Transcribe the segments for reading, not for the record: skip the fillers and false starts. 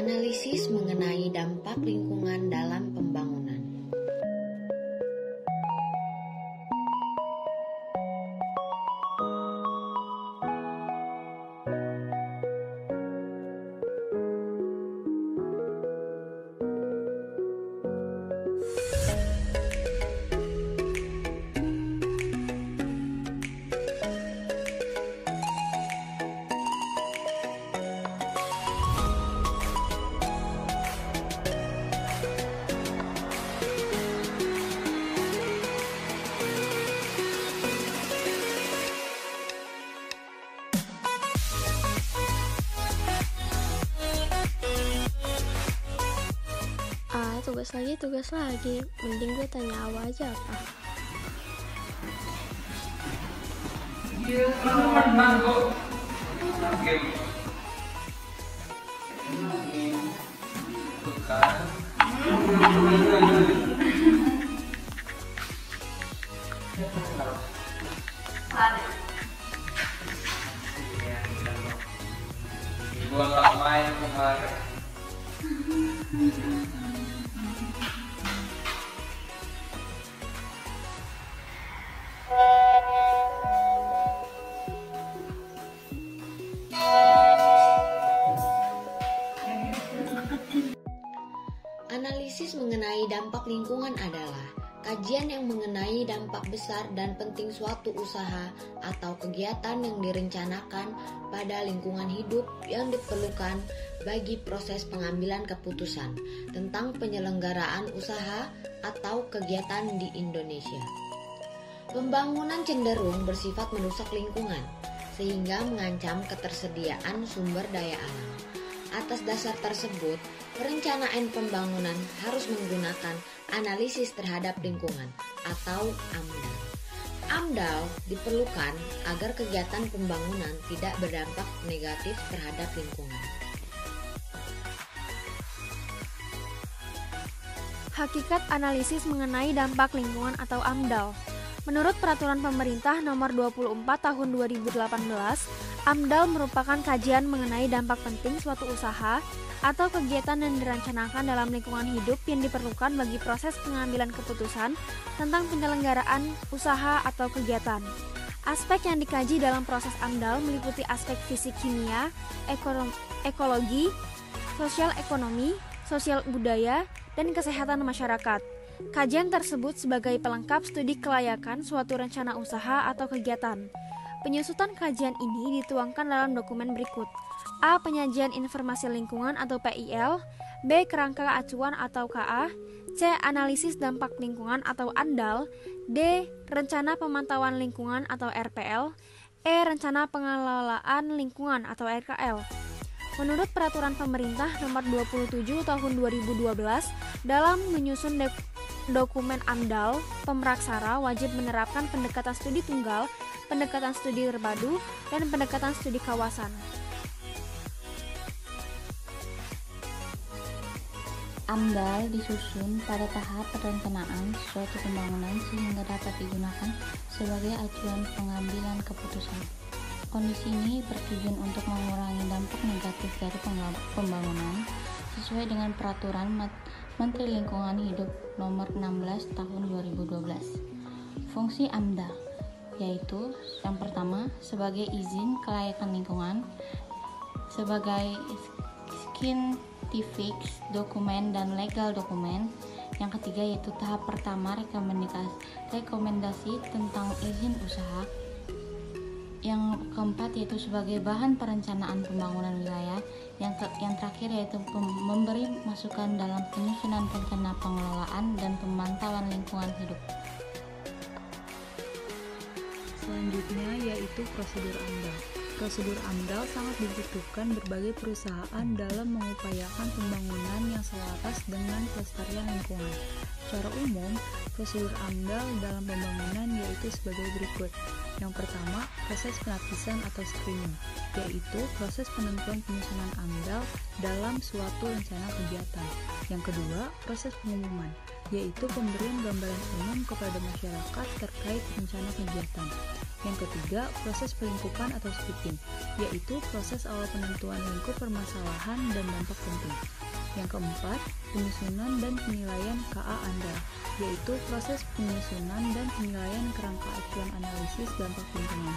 Analisis mengenai dampak lingkungan dalam pembangunan. Tugas lagi. Mending gue tanya Awa aja apa. Gua nggak main kemarin. Analisis mengenai dampak lingkungan adalah kajian yang mengenai dampak besar dan penting suatu usaha atau kegiatan yang direncanakan pada lingkungan hidup yang diperlukan bagi proses pengambilan keputusan tentang penyelenggaraan usaha atau kegiatan di Indonesia. Pembangunan cenderung bersifat merusak lingkungan, sehingga mengancam ketersediaan sumber daya alam. Atas dasar tersebut, perencanaan pembangunan harus menggunakan analisis terhadap lingkungan atau AMDAL. AMDAL diperlukan agar kegiatan pembangunan tidak berdampak negatif terhadap lingkungan. Hakikat analisis mengenai dampak lingkungan atau AMDAL. Menurut Peraturan Pemerintah Nomor 24 Tahun 2018, AMDAL merupakan kajian mengenai dampak penting suatu usaha atau kegiatan yang direncanakan dalam lingkungan hidup yang diperlukan bagi proses pengambilan keputusan tentang penyelenggaraan usaha atau kegiatan. Aspek yang dikaji dalam proses AMDAL meliputi aspek fisik kimia, ekologi, sosial ekonomi, sosial budaya, dan kesehatan masyarakat. Kajian tersebut sebagai pelengkap studi kelayakan suatu rencana usaha atau kegiatan. Penyusutan kajian ini dituangkan dalam dokumen berikut. A. Penyajian informasi lingkungan atau PIL. B. Kerangka acuan atau KA. C. Analisis dampak lingkungan atau ANDAL. D. Rencana pemantauan lingkungan atau RPL. E. Rencana pengelolaan lingkungan atau RKL. Menurut Peraturan Pemerintah Nomor 27 Tahun 2012, dalam menyusun dokumen AMDAL, pemraksara wajib menerapkan pendekatan studi tunggal, pendekatan studi terpadu, dan pendekatan studi kawasan. AMDAL disusun pada tahap perencanaan suatu pembangunan sehingga dapat digunakan sebagai acuan pengambilan keputusan. Kondisi ini bertujuan untuk mengurangi dampak negatif dari pembangunan sesuai dengan Peraturan Menteri Lingkungan Hidup Nomor 16 Tahun 2012. Fungsi AMDAL yaitu yang pertama sebagai izin kelayakan lingkungan, sebagai scientific dokumen dan legal dokumen. Yang ketiga yaitu tahap pertama rekomendasi tentang izin usaha. Yang keempat yaitu sebagai bahan perencanaan pembangunan wilayah. Yang terakhir yaitu memberi masukan dalam penyusunan rencana pengelolaan dan pemantauan lingkungan hidup. Selanjutnya yaitu prosedur AMDAL. Prosedur AMDAL sangat dibutuhkan berbagai perusahaan dalam mengupayakan pembangunan yang selaras dengan pelestarian lingkungan. Secara umum, prosedur AMDAL dalam pembangunan yaitu sebagai berikut. Yang pertama, proses penapisan atau screening, yaitu proses penentuan penyusunan AMDAL dalam suatu rencana kegiatan. Yang kedua, proses pengumuman, yaitu pemberian gambaran umum kepada masyarakat terkait rencana kegiatan. Yang ketiga, proses pelingkupan atau sweeping, penting, yaitu proses awal penentuan lingkup permasalahan dan dampak penting. Yang keempat, penyusunan dan penilaian KA AMDAL, yaitu proses penyusunan dan penilaian kerangka acuan analisis dampak lingkungan.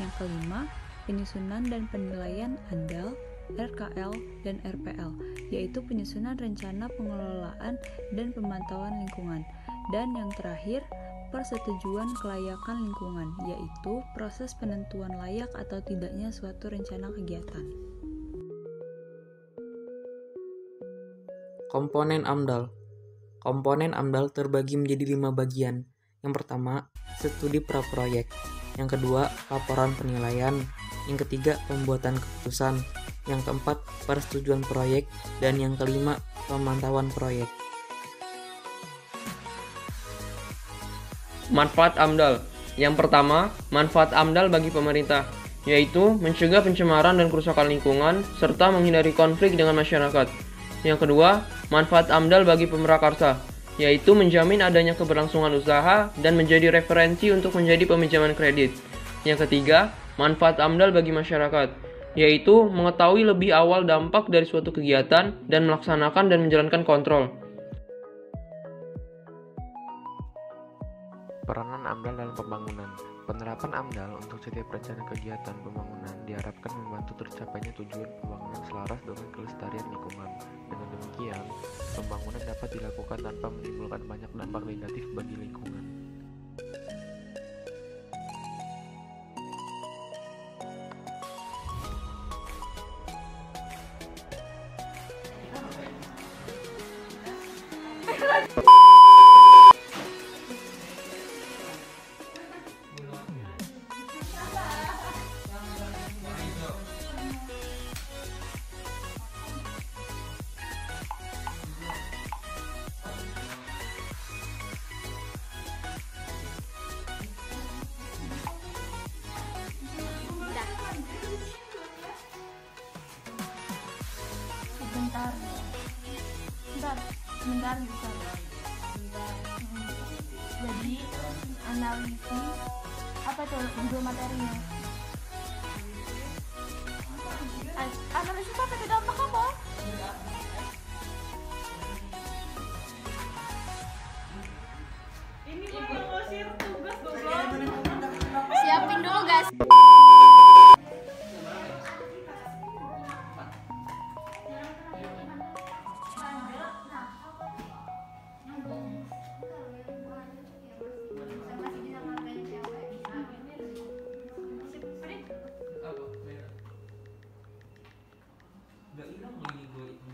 Yang kelima, penyusunan dan penilaian ANDAL, RKL, dan RPL, yaitu penyusunan rencana pengelolaan dan pemantauan lingkungan. Dan yang terakhir, persetujuan kelayakan lingkungan, yaitu proses penentuan layak atau tidaknya suatu rencana kegiatan. Komponen AMDAL. Komponen AMDAL terbagi menjadi 5 bagian. Yang pertama, studi praproyek. Yang kedua, laporan penilaian. Yang ketiga, pembuatan keputusan. Yang keempat, persetujuan proyek. Dan yang kelima, pemantauan proyek. Manfaat AMDAL. Yang pertama, manfaat AMDAL bagi pemerintah, yaitu mencegah pencemaran dan kerusakan lingkungan, serta menghindari konflik dengan masyarakat. Yang kedua, manfaat AMDAL bagi pemrakarsa, yaitu menjamin adanya keberlangsungan usaha dan menjadi referensi untuk menjadi peminjaman kredit. Yang ketiga, manfaat AMDAL bagi masyarakat, yaitu mengetahui lebih awal dampak dari suatu kegiatan dan melaksanakan dan menjalankan kontrol. Peranan AMDAL dalam pembangunan. Penerapan AMDAL untuk setiap rencana kegiatan pembangunan diharapkan membantu tercapainya tujuan pembangunan selaras dengan kelestarian lingkungan. Dengan demikian, pembangunan dapat dilakukan tanpa menimbulkan banyak dampak negatif bagi lingkungan. Sebentar bisa. Jadi analisis apa tuh judul materinya? Analisis apa tuh dampak apa? Ini mau ngusir tugas goblok. Siapin dulu guys. Udah hilang lagi gue itu.